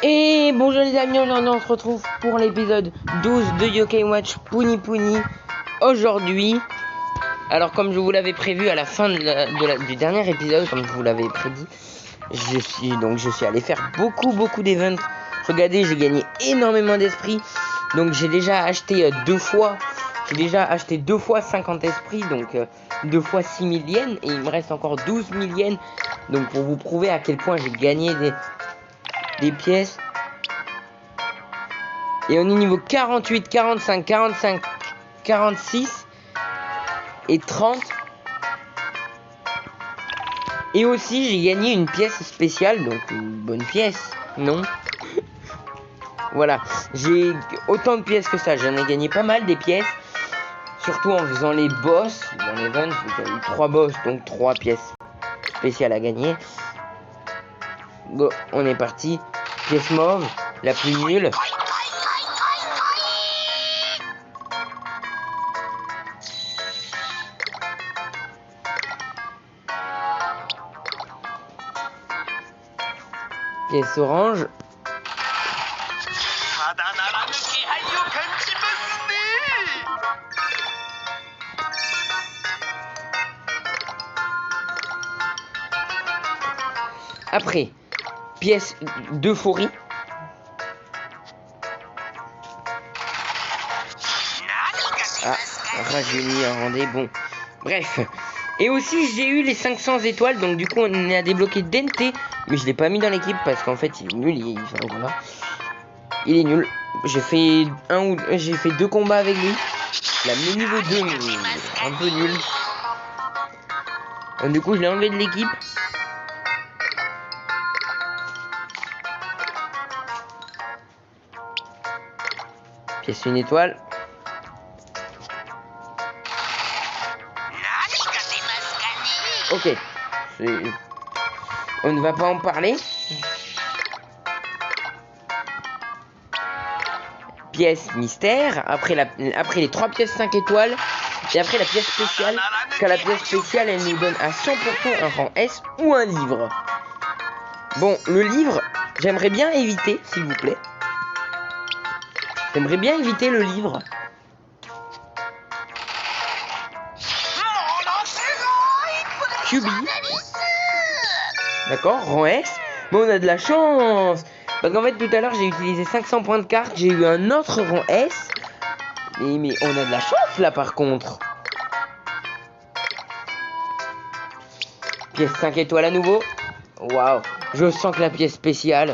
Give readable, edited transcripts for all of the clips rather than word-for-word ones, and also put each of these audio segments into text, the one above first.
Et bonjour les amis, aujourd'hui on se retrouve pour l'épisode 12 de Yokai Watch Puni Puni. Aujourd'hui, alors comme je vous l'avais prévu à la fin du dernier épisode, comme je vous l'avais prédit, je suis allé faire beaucoup d'events. Regardez, j'ai gagné énormément d'esprits. Donc j'ai déjà acheté deux fois 50 esprits, donc 2 fois 6000 yens, et il me reste encore 12 000 yens. Donc pour vous prouver à quel point j'ai gagné des pièces. Et on est niveau 48, 45, 45, 46 et 30. Et aussi j'ai gagné une pièce spéciale, donc une bonne pièce, non? Voilà, j'ai autant de pièces que ça, j'en ai gagné pas mal des pièces. Surtout en faisant les boss, dans les events, il y a eu 3 boss, donc 3 pièces spéciales à gagner. Go, on est parti. Pièce mauve, la plus nulle. Pièce orange. Après, pièce d'euphorie. Ah, rajeuni, un rendez, bon. Bref. Et aussi, j'ai eu les 500 étoiles, donc du coup, on a débloqué Dente. Mais je l'ai pas mis dans l'équipe parce qu'en fait, il est nul. Voilà. Il est nul. J'ai fait 2 combats avec lui. La niveau 2, mais un peu nul. Donc, du coup, je l'ai enlevé de l'équipe. Pièce une étoile. Ok. On ne va pas en parler. Pièce mystère. Après les 3 pièces 5 étoiles. Et après la pièce spéciale. Car la pièce spéciale, elle nous donne à 100% un rang S ou un livre. Bon, le livre, j'aimerais bien éviter, s'il vous plaît. J'aimerais bien éviter le livre. QB. D'accord, rang S. Bon, on a de la chance. Parce qu'en fait, tout à l'heure, j'ai utilisé 500 points de carte. J'ai eu un autre rang S. Mais on a de la chance, là, par contre. Pièce 5 étoiles à nouveau. Waouh. Je sens que la pièce spéciale...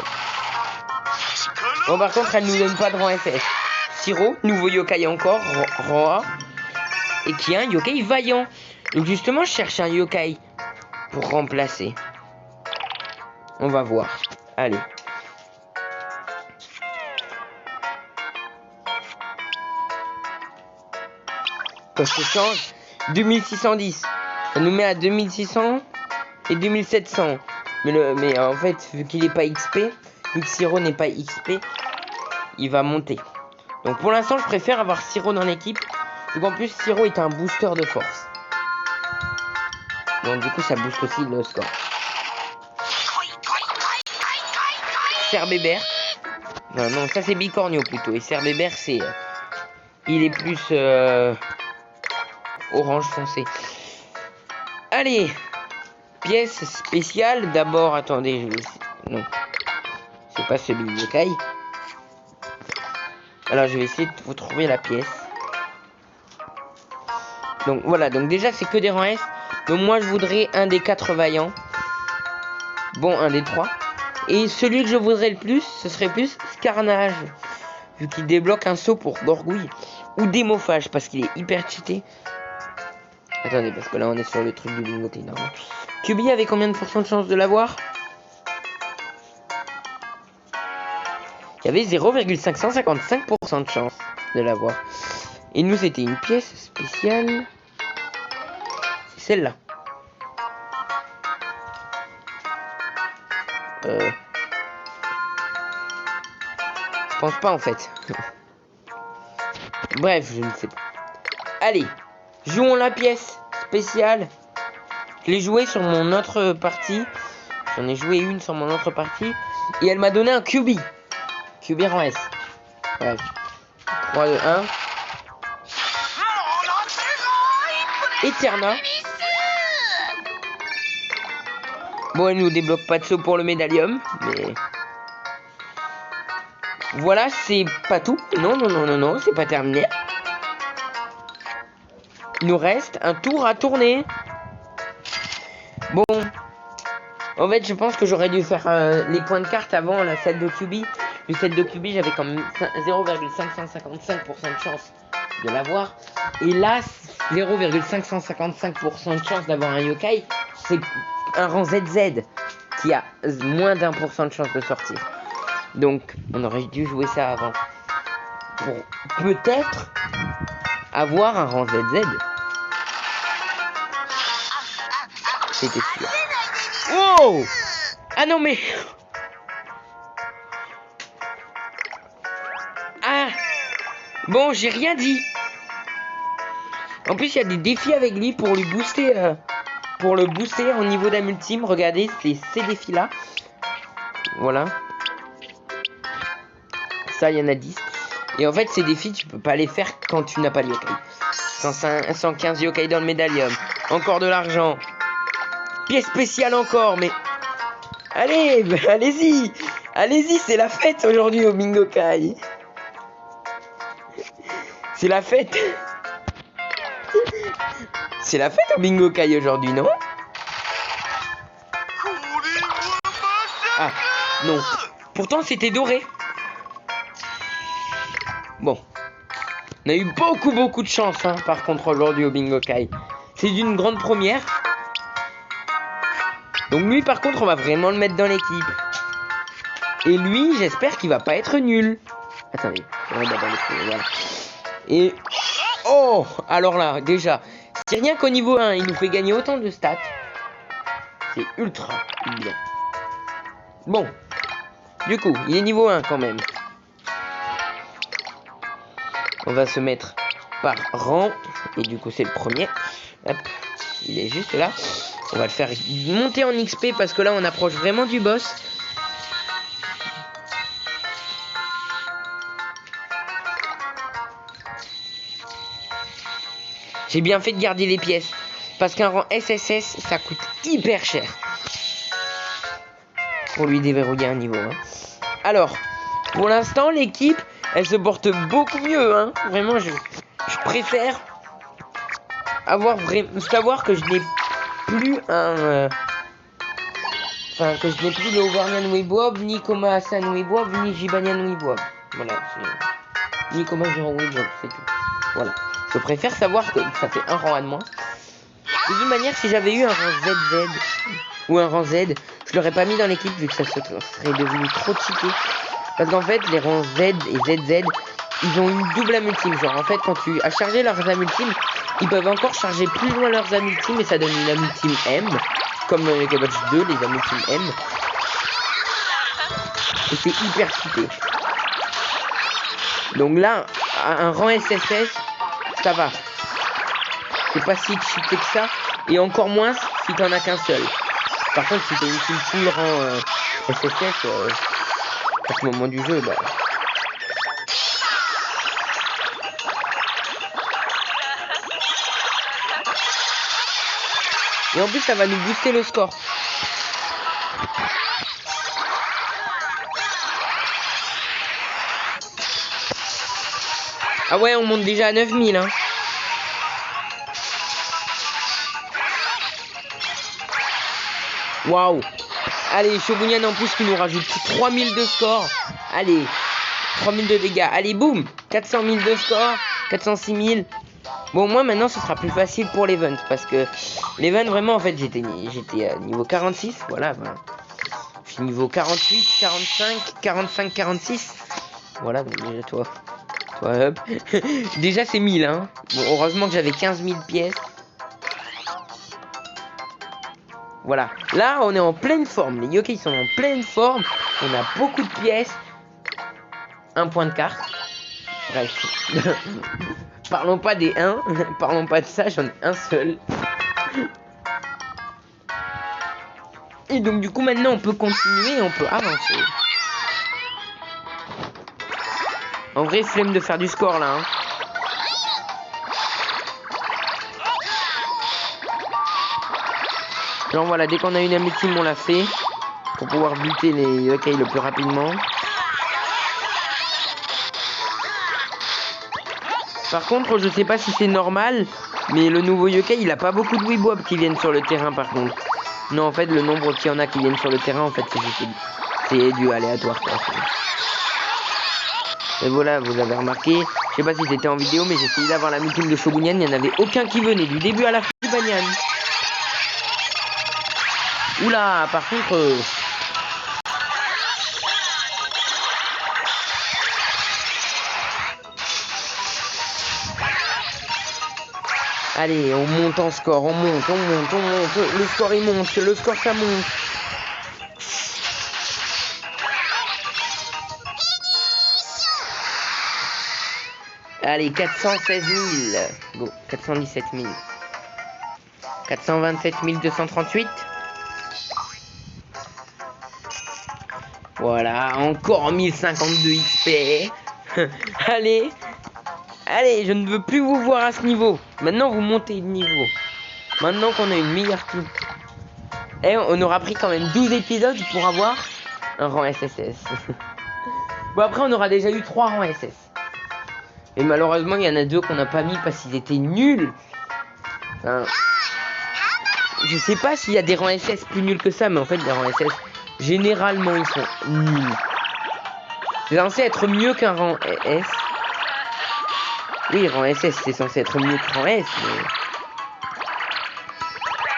Bon, par contre, elle nous donne pas de rang FS. Siro, nouveau yokai encore, rang A. Et qui est un yokai vaillant. Donc justement, je cherche un yokai pour remplacer. On va voir. Allez. Quand je change, 2610. Ça nous met à 2600 et 2700. Mais en fait, vu qu'il n'est pas XP, vu que Siro n'est pas XP, il va monter. Donc pour l'instant, je préfère avoir Siro dans l'équipe. Vu qu'en plus, Siro est un booster de force. Donc du coup, ça booste aussi le score. Cerbébert. Non, ça c'est Bicornio plutôt. Et Cerbébert, c'est... il est plus... orange foncé. Allez. Pièce spéciale. D'abord, attendez, je vais... Non. C'est pas celui de yokai. Alors, je vais essayer de vous trouver la pièce. Donc, voilà. Donc, déjà, c'est que des rangs S. Donc, moi, je voudrais un des 4 vaillants. Bon, un des 3. Et celui que je voudrais le plus, ce serait plus Scarnage. Vu qu'il débloque un saut pour Gorgouille. Ou Démophage, parce qu'il est hyper cheaté. Attendez, parce que là, on est sur le truc du bingo qui est normal. QB avait combien de pourcents de chance de l'avoir? Il y avait 0,555% de chance de l'avoir. Et nous, c'était une pièce spéciale. C'est celle-là. Je pense pas en fait. Bref, je ne sais pas. Allez, jouons la pièce spéciale. Je l'ai jouée sur mon autre partie. J'en ai joué une sur mon autre partie. Et elle m'a donné un QB. QB rang S. Bref. 3, 2, 1. Eterna. Bon, elle nous débloque pas de saut pour le médaillum, mais... Voilà, c'est pas tout. Non, c'est pas terminé. Il nous reste un tour à tourner. Bon. En fait, je pense que j'aurais dû faire les points de carte avant la set de QB. Le set de QB, j'avais quand même 0,555% de chance de l'avoir. Et là, 0,555% de chance d'avoir un yokai. C'est un rang ZZ qui a moins d'1% de chance de sortir. Donc, on aurait dû jouer ça avant. Pour peut-être avoir un rang ZZ. C'était sûr. Wow! Ah non mais... Ah! Bon, j'ai rien dit. En plus, il y a des défis avec lui pour lui booster... pour le booster au niveau d'un ultime. Regardez, c'est ces défis-là. Voilà. Ça, il y en a 10. Et en fait, ces défis, tu peux pas les faire quand tu n'as pas de yokai. 115 yokai dans le médaillum. Encore de l'argent. Pièce spéciale encore, mais... Allez, allez-y. Allez-y, c'est la fête aujourd'hui au Bingo Kai. C'est la fête. C'est la fête au Bingo Kai aujourd'hui, non? Ah, non. Pourtant, c'était doré. Bon. On a eu beaucoup de chance, hein, par contre, aujourd'hui au Bingo Kai. C'est d'une grande première. Donc lui, par contre, on va vraiment le mettre dans l'équipe. Et lui, j'espère qu'il va pas être nul. Attendez. Voilà. Et... Oh! Alors là, déjà, c'est rien qu'au niveau 1, il nous fait gagner autant de stats. C'est ultra bien. Bon. Du coup, il est niveau 1 quand même. On va se mettre par rang. Et du coup, c'est le premier. Hop. Il est juste là. On va le faire monter en XP parce que là, on approche vraiment du boss. J'ai bien fait de garder les pièces. Parce qu'un rang SSS, ça coûte hyper cher. Pour lui déverrouiller un niveau. Hein. Alors, pour l'instant, l'équipe, elle se porte beaucoup mieux. Hein. Vraiment, je préfère savoir que je n'ai plus un... Enfin, que je n'ai plus le Overnian Weibob, ni Koma-san Weibob, ni Jibanian Weibob. Voilà. Ni Koma-Zero Weibob, c'est tout. Voilà. Je préfère savoir que ça fait un rang à de moins. De toute manière, si j'avais eu un rang ZZ ou un rang Z, je l'aurais pas mis dans l'équipe vu que ça serait devenu trop cheaté. Parce qu'en fait, les rangs Z et ZZ, ils ont une double âme ultime. Genre, en fait, quand tu as chargé leurs âmes ultimes, ils peuvent encore charger plus loin leurs âmes ultimes et ça donne une âme ultime M. Comme dans les Watch 2, les âmes ultimes M. Et c'est hyper cheaté. Donc là, un rang SSS, ça va. C'est pas si cheaté que ça. Et encore moins si t'en as qu'un seul. Par contre, si t'as une team full rang SSS, à ce moment du jeu, bah... Et en plus, ça va nous booster le score. Ah ouais, on monte déjà à 9000, hein. Waouh. Allez, Shogunyan en plus qui nous rajoute 3000 de score. Allez, 3000 de dégâts. Allez, boum, 400 000 de score, 406 000. Bon, moi maintenant ce sera plus facile pour l'event parce que l'event vraiment en fait j'étais niveau 46, voilà. Je suis niveau 48, 45, 46. Voilà, donc déjà toi hop. Déjà c'est 1000, hein. Bon, heureusement que j'avais 15 000 pièces. Voilà, là on est en pleine forme, les yokais sont en pleine forme, on a beaucoup de pièces, un point de carte, bref, parlons pas des 1, parlons pas de ça, j'en ai un seul. Et donc du coup maintenant on peut continuer, on peut avancer. En vrai, flemme de faire du score là. Hein. Genre voilà, dès qu'on a une ultime, on l'a fait. Pour pouvoir buter les yokai le plus rapidement. Par contre, je sais pas si c'est normal, mais le nouveau yokai, il a pas beaucoup de Weebob qui viennent sur le terrain par contre. Non, en fait, le nombre qu'il y en a qui viennent sur le terrain, en fait, c'est du aléatoire, quoi. Et voilà, vous avez remarqué, je sais pas si c'était en vidéo, mais j'ai essayé d'avoir la multime de Shogunyan, il n'y en avait aucun qui venait, du début à la fin du Banyan. Oula, par contre... Allez, on monte en score, on monte. Le score il monte, le score ça monte. Allez, 416 000. Go, 417 000. 427 238. Voilà, encore 1052 XP. Allez. Allez, je ne veux plus vous voir à ce niveau. Maintenant, vous montez de niveau. Maintenant qu'on a une meilleure team. Et on aura pris quand même 12 épisodes pour avoir un rang SSS. Bon, après, on aura déjà eu 3 rangs SS. Et malheureusement, il y en a 2 qu'on n'a pas mis parce qu'ils étaient nuls. Enfin, je sais pas s'il y a des rangs SS plus nuls que ça, mais en fait, les rangs SS, généralement, ils sont nuls. C'est censé être mieux qu'un rang S. Oui, rang SS, c'est censé être mieux que rang S, mais...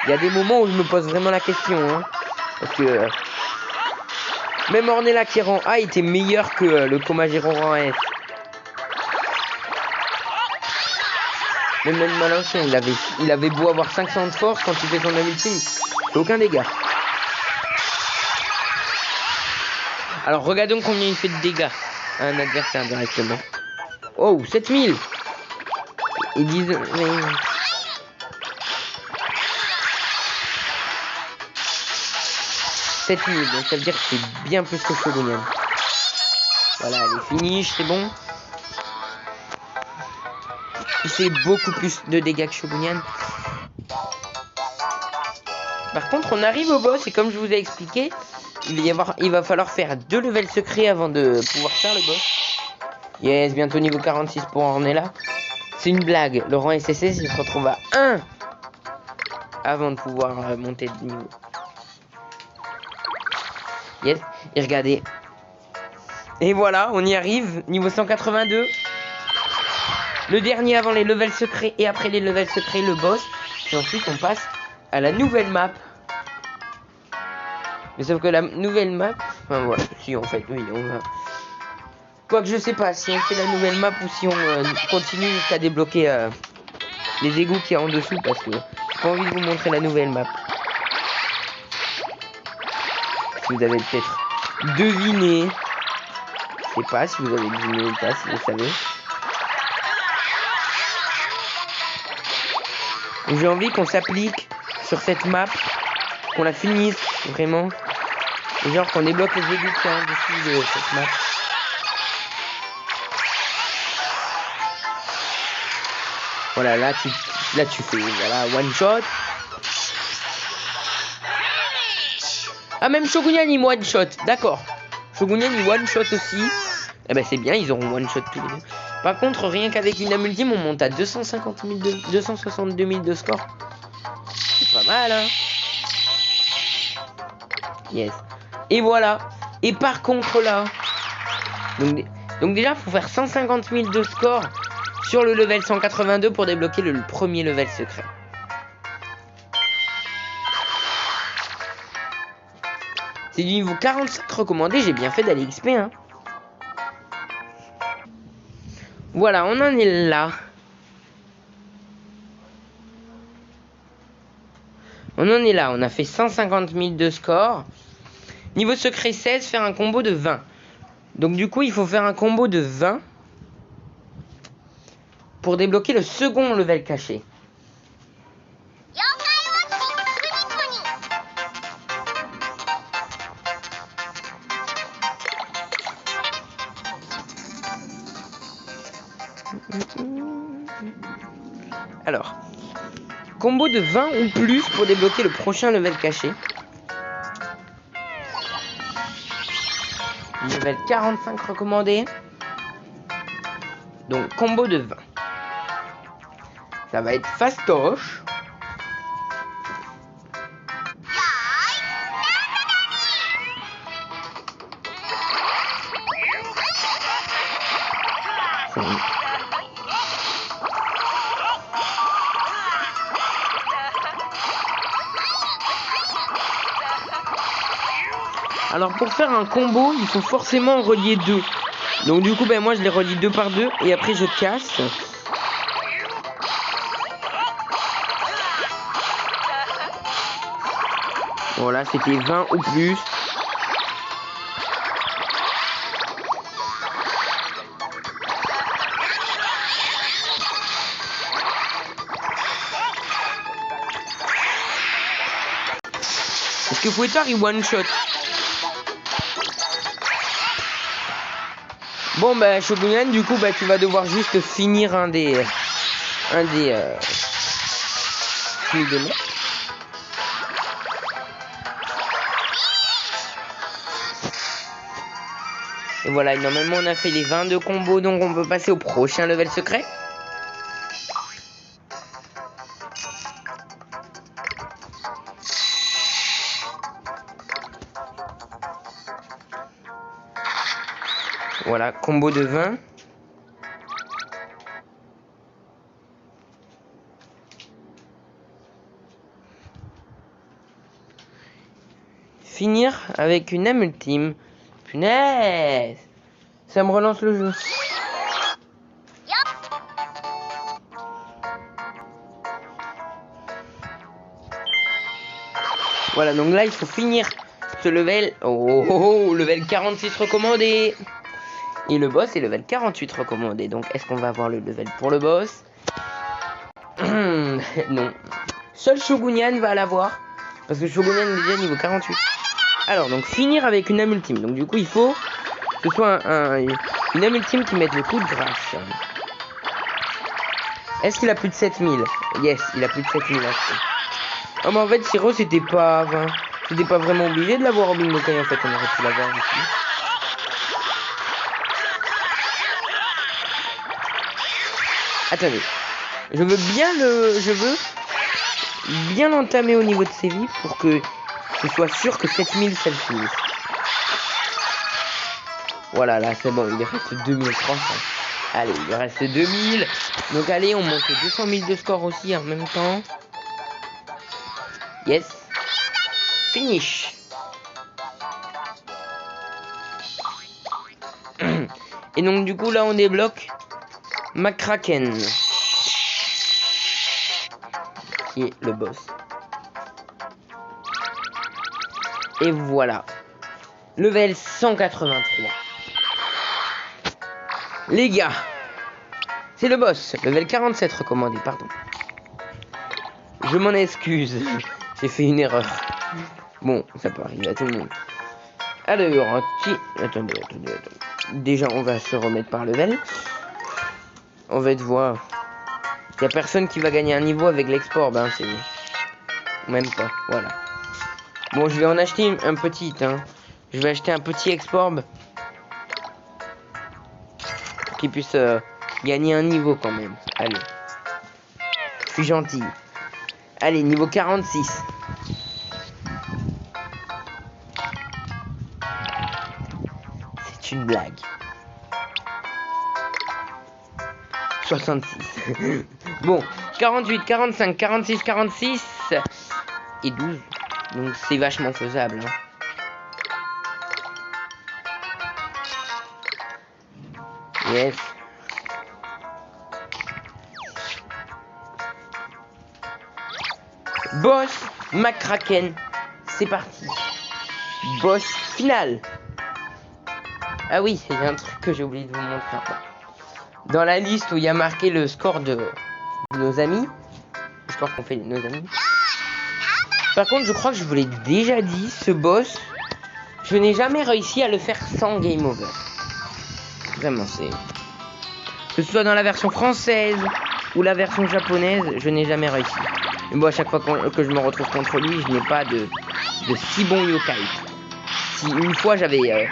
Il y a des moments où je me pose vraiment la question, hein. Parce que... même Ornella qui est rang A était meilleur que le Komagero rang S. Même Malancien, il avait beau avoir 500 de force quand il fait son ultime. Il fait aucun dégât. Alors regardons combien il fait de dégâts à un adversaire directement. Oh, 7000. Ils disent... Mais... 7000, donc ça veut dire que c'est bien plus que Shogunyan. Voilà, elle est finish, c'est bon. Il fait beaucoup plus de dégâts que Shogunyan. Par contre, on arrive au boss et comme je vous ai expliqué, il va falloir faire 2 levels secrets avant de pouvoir faire le boss. Yes, bientôt niveau 46 pour Ornella. C'est une blague. Le rang SSS, il se retrouve à 1 avant de pouvoir monter de niveau. Yes, et regardez. Et voilà, on y arrive. Niveau 182. Le dernier avant les levels secrets et après les levels secrets, le boss. Et ensuite, on passe à la nouvelle map. Mais sauf que la nouvelle map... Enfin voilà, si en fait, oui, on va... Quoique je sais pas si on fait la nouvelle map ou si on continue jusqu'à débloquer les égouts qu'il y a en dessous. Parce que j'ai pas envie de vous montrer la nouvelle map. Si vous avez peut-être deviné. Je sais pas si vous avez deviné ou pas, si vous savez. J'ai envie qu'on s'applique sur cette map, qu'on la finisse vraiment. Et genre qu'on débloque les égouts qu'il y a en dessous de cette map. Voilà, là tu fais, voilà, one shot. Ah, même Shogunyan il one shot, d'accord. Shogunyan il one shot aussi. Eh ben c'est bien, ils auront one shot tous les deux. Par contre, rien qu'avec une âme ultime, on monte à 262 000 de score. C'est pas mal, hein. Yes. Et voilà. Et par contre là, donc déjà, faut faire 150 000 de score sur le level 182 pour débloquer le premier level secret. C'est du niveau 45 recommandé, j'ai bien fait d'aller XP, hein. Voilà, on en est là. On en est là, on a fait 150 000 de score. Niveau secret 16, faire un combo de 20. Donc du coup, il faut faire un combo de 20 pour débloquer le second level caché. Alors, combo de 20 ou plus pour débloquer le prochain level caché. Level 45 recommandé. Donc combo de 20. Ça va être fastoche. Alors pour faire un combo, il faut forcément relier deux. Donc du coup, ben moi je les relie deux par deux et après je casse. Voilà, c'était 20 ou plus. Est-ce que Fouettard il one shot? Bon bah Shogunan, du coup bah tu vas devoir juste finir un des démons. Et voilà, normalement on a fait les 22 combos, donc on peut passer au prochain level secret. Voilà, combo de 20. Finir avec une âme ultime. Punaise! Ça me relance le jeu. Voilà, donc là il faut finir ce level. Oh, level 46 recommandé. Et le boss est level 48 recommandé. Donc est-ce qu'on va avoir le level pour le boss? Non. Seul Shogunyan va l'avoir. Parce que Shogunyan est déjà niveau 48. Alors, donc finir avec une âme ultime. Donc du coup, il faut que ce soit une âme ultime qui mette le coup de grâce. Est-ce qu'il a plus de 7000? Yes, il a plus de 7000 achetés. Oh, mais en fait, Shiro, c'était pas vraiment obligé de l'avoir au bingo Kai. En fait, on aurait pu l'avoir ici. Attendez. Je veux bien l'entamer au niveau de ses vies pour que je sois sûr que 7000 ça le finisse. Voilà, là c'est bon, il reste 2300. Allez, il reste 2000. Donc allez, on monte 200 000 de score aussi en même temps. Yes. Finish. Et donc du coup là on débloque McCracken, qui est le boss. Et voilà. Level 183. Les gars, c'est le boss. Level 47 recommandé, pardon. Je m'en excuse. J'ai fait une erreur. Bon, ça peut arriver à tout le monde. Alors, attendez. Déjà, on va se remettre par level. On va te voir. Il n'y a personne qui va gagner un niveau avec l'export, ben c'est... Même pas, voilà. Bon, je vais en acheter un petit, hein. Je vais acheter un petit export pour qu'il puisse gagner un niveau quand même. Allez. Je suis gentil. Allez, niveau 46. C'est une blague. 66. Bon, 48, 45, 46, 46 et 12. Donc c'est vachement faisable. Hein. Yes. Boss McCracken. C'est parti. Boss final. Ah oui, il y a un truc que j'ai oublié de vous montrer. Dans la liste où il y a marqué le score de nos amis. Le score qu'on fait de nos amis. Par contre, je crois que je vous l'ai déjà dit, ce boss, je n'ai jamais réussi à le faire sans game over. Vraiment, c'est Que ce soit dans la version française ou la version japonaise, je n'ai jamais réussi. Mais bon, à chaque fois que je me retrouve contre lui, je n'ai pas de si bons yokai. Si une fois j'avais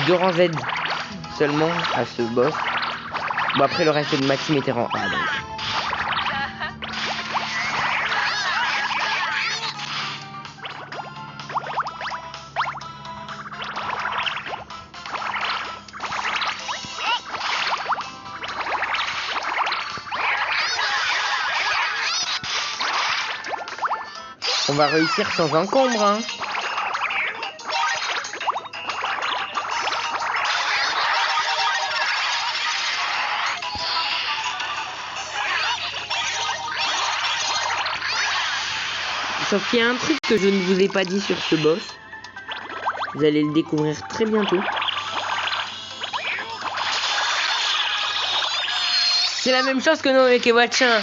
2 rangs Z seulement à ce boss. Bon, après le reste de ma team était rang A. Donc. On va réussir sans encombre, hein. Sauf qu'il y a un truc que je ne vous ai pas dit sur ce boss. Vous allez le découvrir très bientôt. C'est la même chose que dans Kewachin.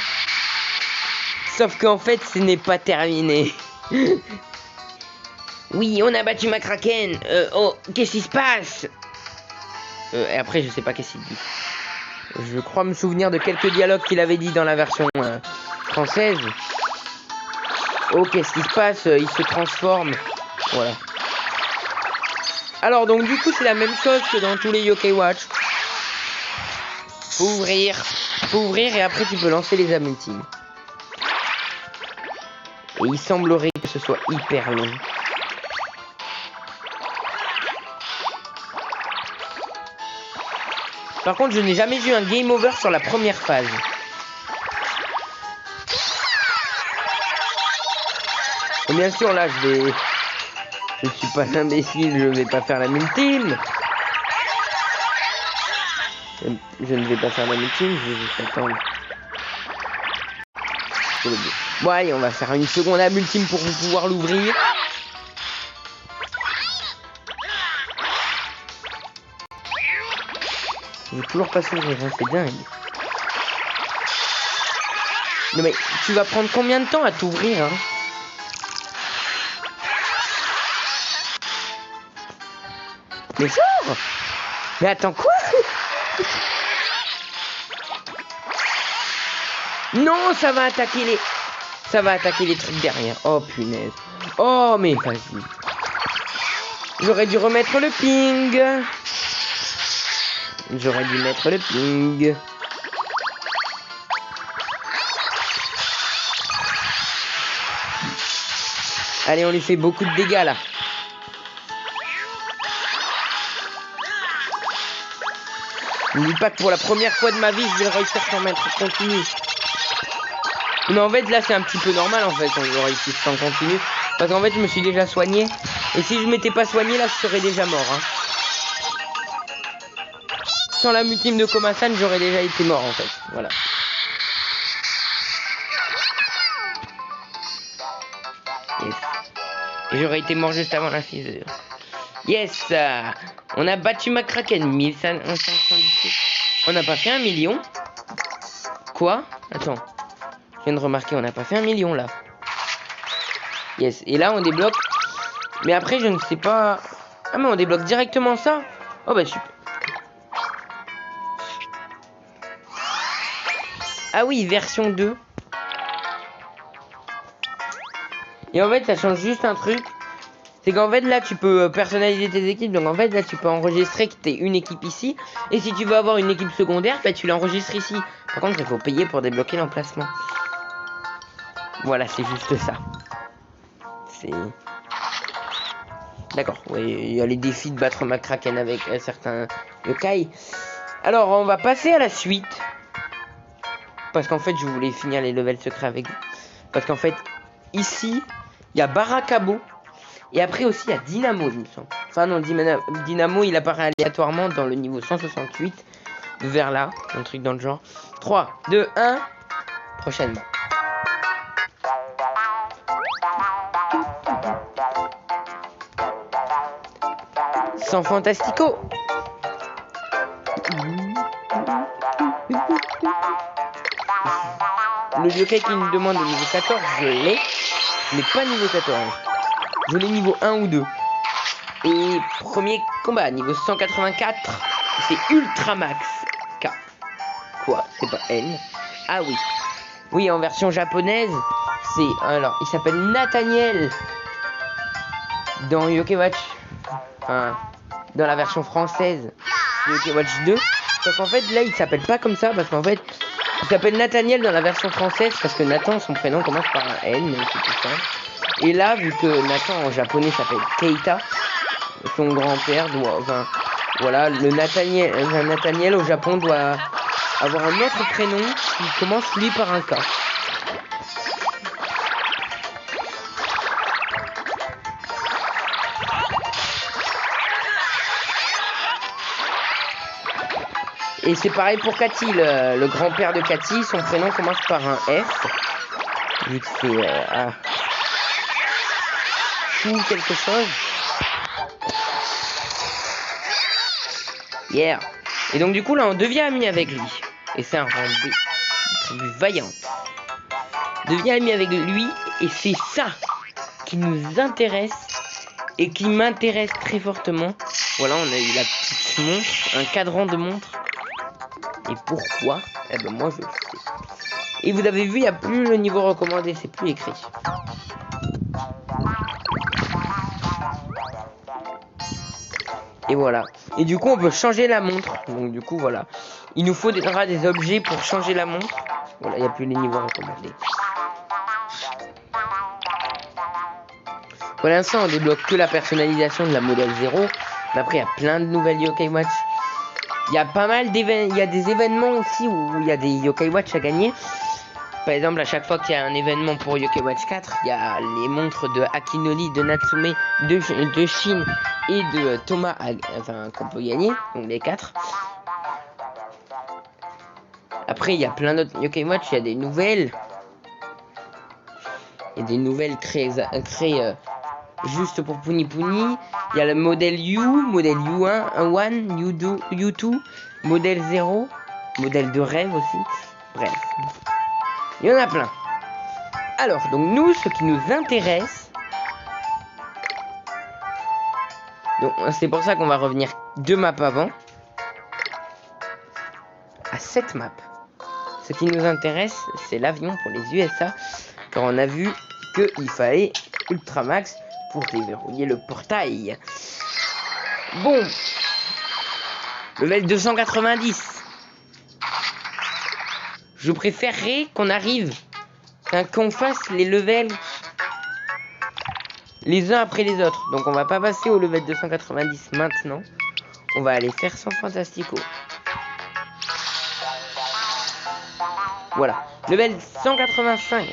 Sauf qu'en fait, ce n'est pas terminé. Oui, on a battu McCracken. Oh, qu'est-ce qui se passe? Et après, je sais pas qu'est-ce qu'il dit. Je crois me souvenir de quelques dialogues qu'il avait dit dans la version française. Oh, qu'est-ce qui se passe? Il se transforme. Voilà. Alors, donc, du coup, c'est la même chose que dans tous les Yokai Watch. Faut ouvrir et après, tu peux lancer les âmes ultimes. Et il semblerait que ce soit hyper long. Par contre, je n'ai jamais vu un game over sur la première phase. Et bien sûr, là, je suis pas imbécile, je vais pas faire la multime. Je ne vais pas faire la multime, je vais juste attendre. Bon, allez, on va faire une seconde âme ultime pour pouvoir l'ouvrir. Je vais toujours pas s'ouvrir, hein, c'est dingue. Non mais, tu vas prendre combien de temps à t'ouvrir, hein? Mais sors! Mais attends, quoi? Non, ça va attaquer les trucs derrière. Oh punaise. Oh mais vas-y. J'aurais dû remettre le ping. J'aurais dû mettre le ping. Allez, on lui fait beaucoup de dégâts là. N'oublie pas que pour la première fois de ma vie, je vais réussir sans mettre continu. Mais en fait, là, c'est un petit peu normal, en fait, on aurait réussi sans continu. Parce qu'en fait, je me suis déjà soigné. Et si je m'étais pas soigné, là, je serais déjà mort. Hein. Sans la multime de Komasan, j'aurais déjà été mort, en fait. Voilà. Yes. Et j'aurais été mort juste avant la 6 heures. Yes. On a battu McCracken. 1517. On n'a pas fait 1 million. Quoi? Attends. Je viens de remarquer, on n'a pas fait 1 million là. Yes. Et là, on débloque. Mais après, je ne sais pas. Ah, mais on débloque directement ça. Oh, bah super. Ah oui, version 2. Et en fait, ça change juste un truc. C'est qu'en fait, là, tu peux personnaliser tes équipes. Donc, en fait, là, tu peux enregistrer que tu es une équipe ici. Et si tu veux avoir une équipe secondaire, bah, tu l'enregistres ici. Par contre, il faut payer pour débloquer l'emplacement. Voilà, c'est juste ça. C'est... D'accord, oui, il y a les défis de battre McCracken avec certains yokai. Alors, on va passer à la suite. Parce qu'en fait, je voulais finir les levels secrets avec vous. Parce qu'en fait, ici, il y a Barakabo. Et après aussi, il y a Dynamo, il me semble. Enfin non, Dynamo, il apparaît aléatoirement dans le niveau 168. Vers là, un truc dans le genre. 3, 2, 1. Prochainement. Sans Fantastico. Le yokai qui nous demande au niveau 14, je l'ai. Mais pas niveau 14. Je l'ai niveau 1 ou 2. Et premier combat, niveau 184. C'est Ultramax K. quoi? C'est pas N. Ah oui. Oui, en version japonaise, c'est... Alors, il s'appelle Nathaniel dans Yokai Watch. Enfin, dans la version française de Yokai Watch 2. Sauf qu'en fait, là, il s'appelle pas comme ça, parce qu'en fait, il s'appelle Nathaniel dans la version française, parce que Nathan, son prénom commence par un N, même si c'est tout simple. Et là, vu que Nathan en japonais s'appelle Keita, son grand-père doit... Enfin, voilà, le Nathaniel au Japon doit avoir un autre prénom qui commence lui par un K. Et c'est pareil pour Cathy, le grand-père de Cathy, son prénom commence par un F. Vu que c'est ou quelque chose. Yeah. Et donc du coup là on devient ami avec lui. Et c'est un rendez plus vaillant. Devient ami avec lui et c'est ça qui nous intéresse et qui m'intéresse très fortement. Voilà, on a eu la petite montre, un cadran de montre. Et pourquoi? Eh ben moi je le sais. Et vous avez vu, il n'y a plus le niveau recommandé, c'est plus écrit. Et voilà. Et du coup, on peut changer la montre. Donc du coup, voilà. Il nous faudra des objets pour changer la montre. Voilà, il n'y a plus les niveaux recommandés. Pour l'instant, on débloque que la personnalisation de la modèle 0. Mais après, il y a plein de nouvelles Yokai Watch. Il y a pas mal d'événements. Il y a des événements aussi où il y a des Yokai Watch à gagner. Par exemple, à chaque fois qu'il y a un événement pour Yokai Watch 4, il y a les montres de Akinori, de Natsume, de Shin et de Thomas enfin, qu'on peut gagner. Donc les 4. Après, il y a plein d'autres Yokai Watch. Il y a des nouvelles. Il y a des nouvelles créées juste pour Puni Puni. Il y a le modèle U, modèle U1, U1, U2, modèle 0, modèle de rêve aussi. Bref. Il y en a plein. Alors, donc nous, ce qui nous intéresse... Donc, c'est pour ça qu'on va revenir 2 maps avant. À 7 maps. Ce qui nous intéresse, c'est l'avion pour les USA. Car on a vu qu'il fallait Ultramax pour déverrouiller le portail. Bon. Level 290. Je préférerais qu'on arrive, qu'on fasse les levels les uns après les autres. Donc on va pas passer au level 290 maintenant. On va aller faire sans Fantastico. Voilà. Level 185.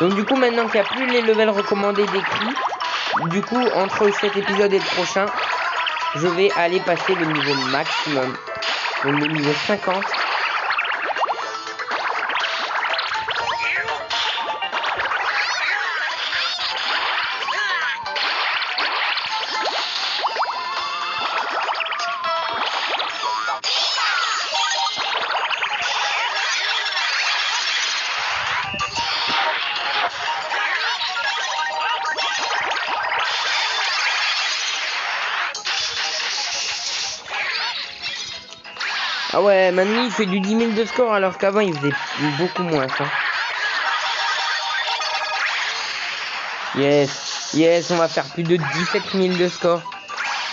Donc du coup maintenant qu'il n'y a plus les levels recommandés décrits, du coup entre cet épisode et le prochain, je vais aller passer le niveau maximum, donc le niveau 50. Ah ouais, maintenant il fait du 10 000 de score alors qu'avant il faisait beaucoup moins ça. Yes, on va faire plus de 17 000 de score.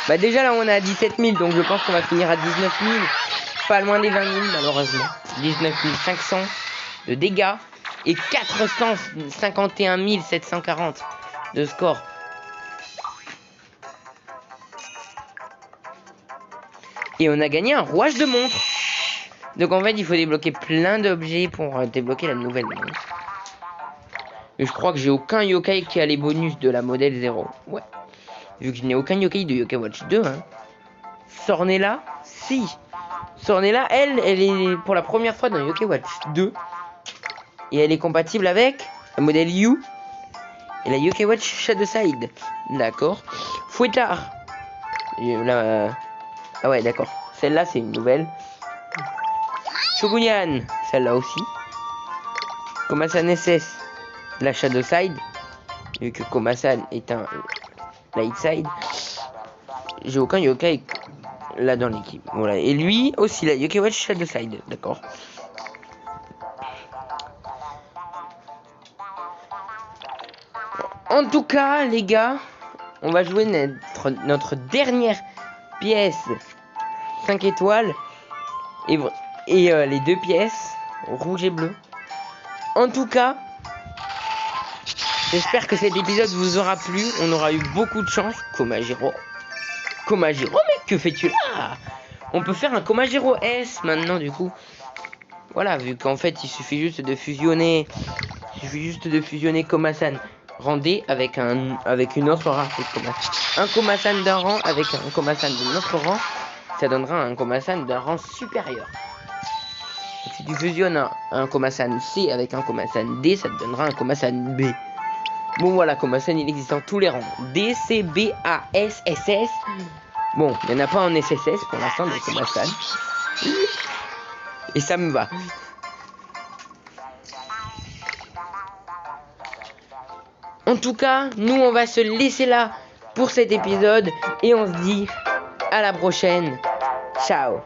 Bah déjà là on est à 17 000 donc je pense qu'on va finir à 19 000. Pas loin des 20 000 malheureusement. 19 500 de dégâts et 451 740 de score. Et on a gagné un rouage de montre. Donc en fait il faut débloquer plein d'objets pour débloquer la nouvelle montre. Et je crois que j'ai aucun yokai qui a les bonus de la modèle 0. Ouais. Vu que je n'ai aucun yokai de Yokai Watch 2. Hein. Sornella, si. Sornella, elle est pour la première fois dans Yokai Watch 2. Et elle est compatible avec un modèle You. Et la Yokai Watch Shadowside. D'accord. Fouettard. Ah ouais, d'accord. Celle-là, c'est une nouvelle. Shogunyan. Celle-là aussi. Komasan SS. La Shadowside. Vu que Komasan est un Lightside. J'ai aucun yokai là dans l'équipe. Voilà. Et lui aussi, la Yokai Watch Shadowside. D'accord. En tout cas, les gars, on va jouer notre dernière pièce 5 étoiles. Et les 2 pièces rouge et bleu. En tout cas, j'espère que cet épisode vous aura plu. On aura eu beaucoup de chance. Komajiro, mec, que fais-tu là? On peut faire un Komajiro S maintenant, du coup. Voilà, vu qu'en fait, il suffit juste de fusionner. Komasan Randé avec une autre race de Komasan. Un Komasan d'un rang avec un Komasan d'un autre rang. Ça donnera un Komasan d'un rang supérieur. Donc, si tu fusionnes un Komasan C avec un Komasan D, ça te donnera un Komasan B. Bon voilà, Komasan il existe dans tous les rangs. D, C, B, A, S, SS. Bon, il n'y en a pas en SSS pour l'instant de Komasan. Et ça me va. En tout cas, nous on va se laisser là pour cet épisode. Et on se dit à la prochaine. Ciao.